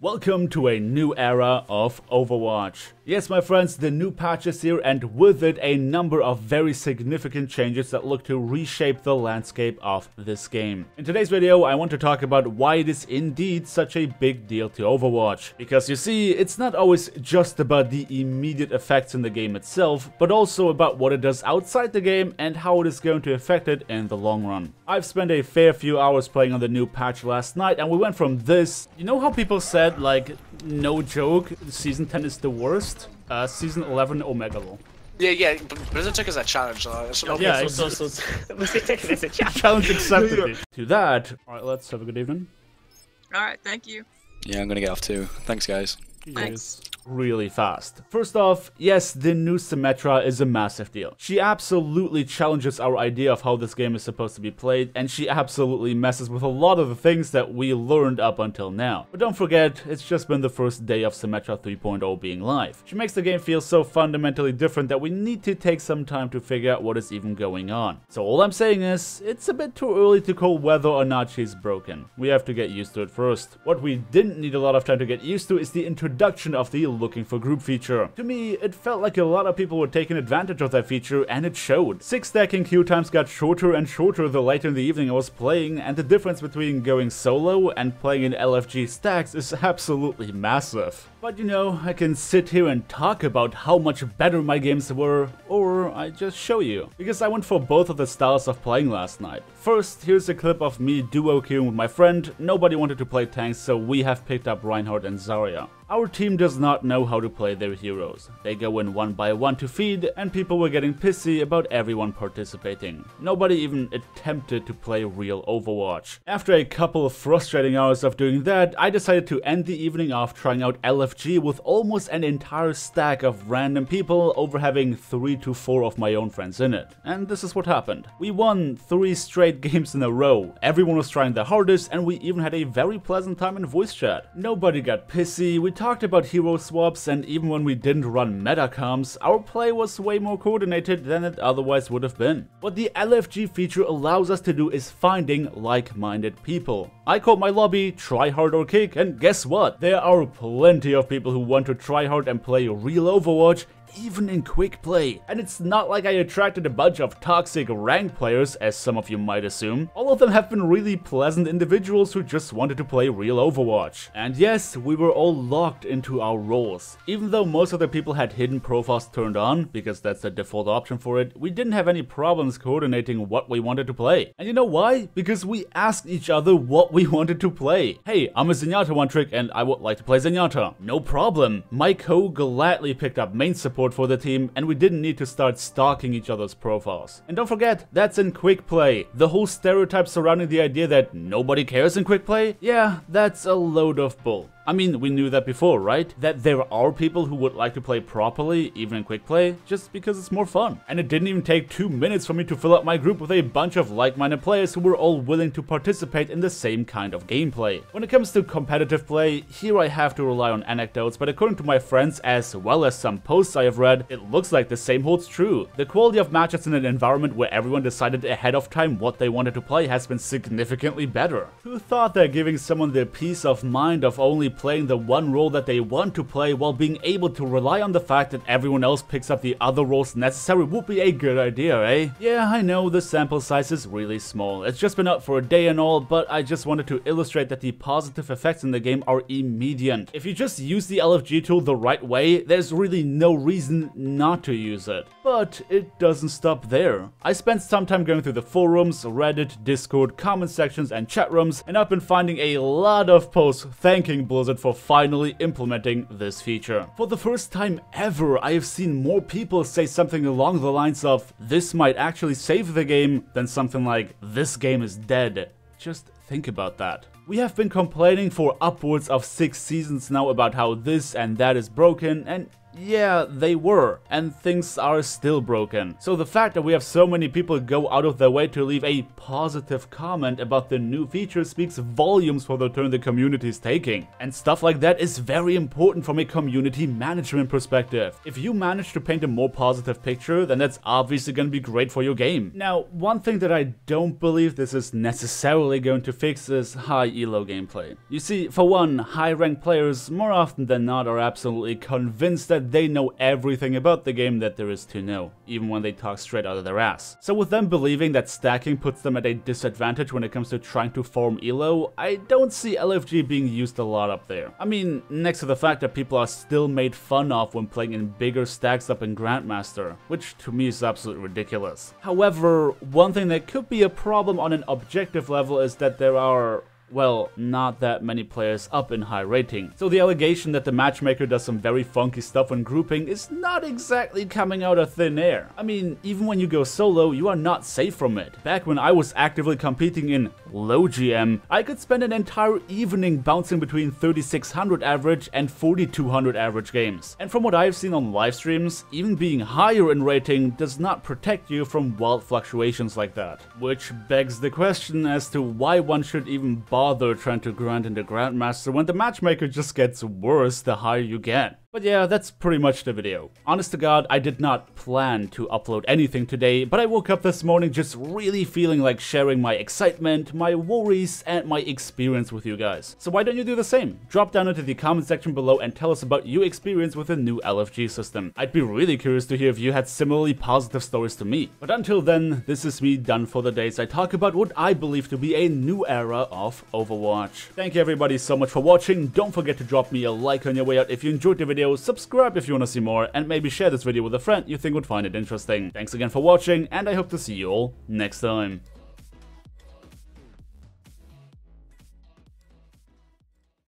Welcome to a new era of Overwatch. Yes, my friends, the new patch is here, and with it a number of very significant changes that look to reshape the landscape of this game. In today's video, I want to talk about why it is indeed such a big deal to Overwatch. Because you see, it's not always just about the immediate effects in the game itself, but also about what it does outside the game and how it is going to affect it in the long run. I've spent a fair few hours playing on the new patch last night, and we went from this, you know how people said, like, no joke, Season 10 is the worst? Season 11 Omega Law. Yeah, but it took us a challenge. Yeah, so we take it as a challenge. Challenge accepted. To that, alright, let's have a good evening. Alright, thank you. Yeah, I'm gonna get off too. Thanks, guys. Thanks. Really fast. First off, yes, the new Symmetra is a massive deal. She absolutely challenges our idea of how this game is supposed to be played, and she absolutely messes with a lot of the things that we learned up until now. But don't forget, it's just been the first day of Symmetra 3.0 being live. She makes the game feel so fundamentally different that we need to take some time to figure out what is even going on. So all I'm saying is, it's a bit too early to call whether or not she's broken. We have to get used to it first. What we didn't need a lot of time to get used to is the introduction of the looking for group feature. To me, it felt like a lot of people were taking advantage of that feature, and it showed. 6 stacking queue times got shorter and shorter the later in the evening I was playing, and the difference between going solo and playing in LFG stacks is absolutely massive. But you know, I can sit here and talk about how much better my games were, or I just show you. Because I went for both of the styles of playing last night. First, here's a clip of me duo queuing with my friend. Nobody wanted to play tanks, so we have picked up Reinhardt and Zarya. Our team does not know how to play their heroes. They go in one by one to feed, and people were getting pissy about everyone participating. Nobody even attempted to play real Overwatch. After a couple of frustrating hours of doing that, I decided to end the evening off trying out LFG with almost an entire stack of random people over having 3 to 4 of my own friends in it. And this is what happened. We won 3 straight games in a row. Everyone was trying their hardest, and we even had a very pleasant time in voice chat. Nobody got pissy, we talked about hero swaps, and even when we didn't run meta comms, our play was way more coordinated than it otherwise would have been. What the LFG feature allows us to do is finding like-minded people. I called my lobby try hard or kick, and guess what? There are plenty of people who want to try hard and play real Overwatch, even in quick play. And it's not like I attracted a bunch of toxic ranked players, as some of you might assume. All of them have been really pleasant individuals who just wanted to play real Overwatch. And yes, we were all locked into our roles. Even though most of the people had hidden profiles turned on, because that's the default option for it, we didn't have any problems coordinating what we wanted to play. And you know why? Because we asked each other what we wanted to play. Hey, I'm a Zenyatta one trick and I would like to play Zenyatta. No problem. My co gladly picked up main support for the team, and we didn't need to start stalking each other's profiles. And don't forget, that's in quick play. The whole stereotype surrounding the idea that nobody cares in quick play, yeah, that's a load of bull. I mean, we knew that before, right? That there are people who would like to play properly, even in quick play, just because it's more fun. And it didn't even take 2 minutes for me to fill up my group with a bunch of like-minded players who were all willing to participate in the same kind of gameplay. When it comes to competitive play, here I have to rely on anecdotes, but according to my friends, as well as some posts I have read, it looks like the same holds true. The quality of matches in an environment where everyone decided ahead of time what they wanted to play has been significantly better. Who thought that giving someone the peace of mind of only playing the one role that they want to play while being able to rely on the fact that everyone else picks up the other roles necessary would be a good idea, eh? Yeah, I know the sample size is really small. It's just been out for a day and all, but I just wanted to illustrate that the positive effects in the game are immediate. If you just use the LFG tool the right way, there's really no reason not to use it. But it doesn't stop there. I spent some time going through the forums, Reddit, Discord, comment sections, and chat rooms, and I've been finding a lot of posts thanking Blizzard for finally implementing this feature. For the first time ever, I have seen more people say something along the lines of, "This might actually save the game," than something like, "This game is dead." Just think about that. We have been complaining for upwards of 6 seasons now about how this and that is broken, and Yeah, they were, and things are still broken. So the fact that we have so many people go out of their way to leave a positive comment about the new feature speaks volumes for the turn the community is taking. And stuff like that is very important from a community management perspective. If you manage to paint a more positive picture, then that's obviously going to be great for your game. Now, one thing that I don't believe this is necessarily going to fix is high elo gameplay. You see, for one, high ranked players more often than not are absolutely convinced that they know everything about the game that there is to know, even when they talk straight out of their ass. So with them believing that stacking puts them at a disadvantage when it comes to trying to farm elo, I don't see LFG being used a lot up there. I mean, next to the fact that people are still made fun of when playing in bigger stacks up in Grandmaster, which to me is absolutely ridiculous. However, one thing that could be a problem on an objective level is that there are, well, not that many players up in high rating. So the allegation that the matchmaker does some very funky stuff when grouping is not exactly coming out of thin air. I mean, even when you go solo, you are not safe from it. Back when I was actively competing in low GM, I could spend an entire evening bouncing between 3600 average and 4200 average games. And from what I've seen on live streams, even being higher in rating does not protect you from wild fluctuations like that. Which begs the question as to why one should even bother trying to grind into Grandmaster when the matchmaker just gets worse the higher you get. But yeah, that's pretty much the video. Honest to God, I did not plan to upload anything today, but I woke up this morning just really feeling like sharing my excitement, my worries, and my experience with you guys. So why don't you do the same? Drop down into the comment section below and tell us about your experience with the new LFG system. I'd be really curious to hear if you had similarly positive stories to me. But until then, this is me done for the day as I talk about what I believe to be a new era of Overwatch. Thank you everybody so much for watching. Don't forget to drop me a like on your way out if you enjoyed the video. Subscribe if you want to see more, and maybe share this video with a friend you think would find it interesting. Thanks again for watching, and I hope to see you all next time.